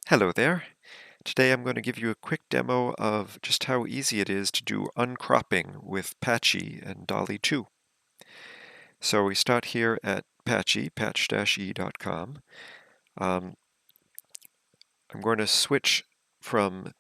Hello there. Today I'm going to give you a quick demo of just how easy it is to do uncropping with Patchy and DALL-E 2. So we start here at Patchy, patch-e.com. I'm going to switch from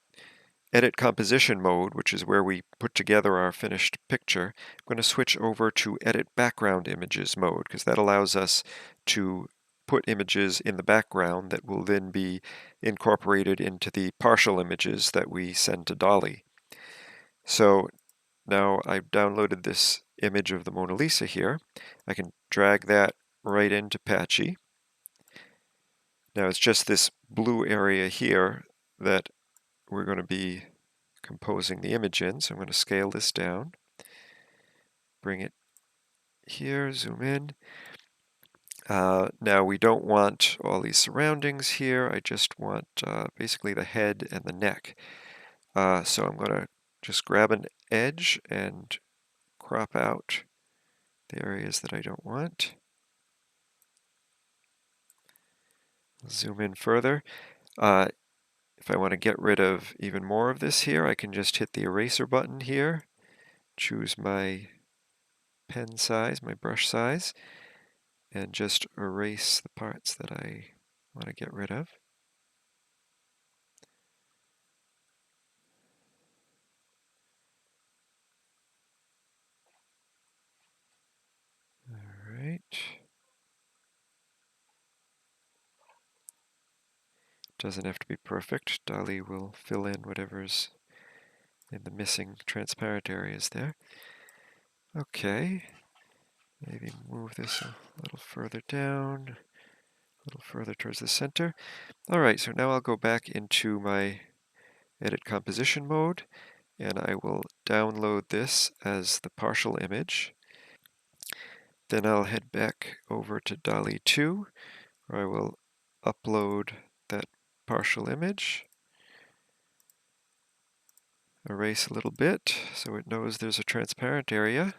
edit composition mode, which is where we put together our finished picture. I'm going to switch over to edit background images mode because that allows us to put images in the background that will then be incorporated into the partial images that we send to DALL-E. So now I've downloaded this image of the Mona Lisa here. I can drag that right into Patchy. Now it's just this blue area here that we're going to be composing the image in. So I'm going to scale this down, bring it here, zoom in. Now we don't want all these surroundings here. I just want basically the head and the neck. So I'm going to just grab an edge and crop out the areas that I don't want. Zoom in further. If I want to get rid of even more of this here, I can just hit the eraser button here, choose my pen size, my brush size, and just erase the parts that I want to get rid of. All right. Doesn't have to be perfect. DALL-E will fill in whatever's in the missing transparent areas there. Okay. Maybe move this a little further down, a little further towards the center. All right, so now I'll go back into my edit composition mode, and I will download this as the partial image. Then I'll head back over to DALL-E 2, where I will upload that partial image, erase a little bit so it knows there's a transparent area,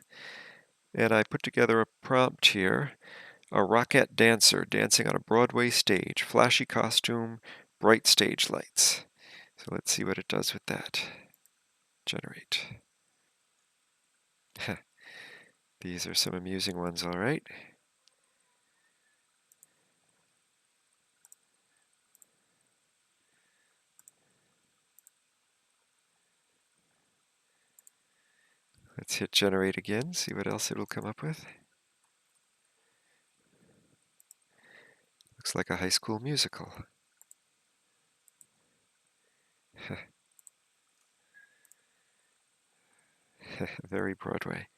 and I put together a prompt here, a rocket dancer dancing on a Broadway stage, flashy costume, bright stage lights. So let's see what it does with that. Generate. These are some amusing ones, all right. Let's hit generate again, see what else it will come up with. Looks like a High School Musical. Very Broadway.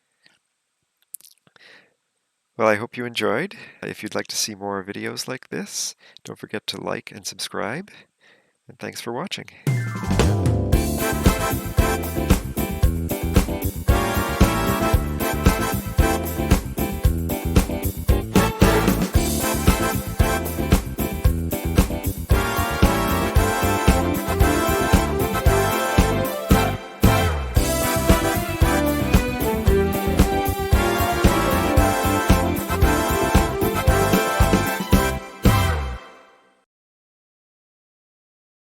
Well, I hope you enjoyed. If you'd like to see more videos like this, don't forget to like and subscribe. And thanks for watching.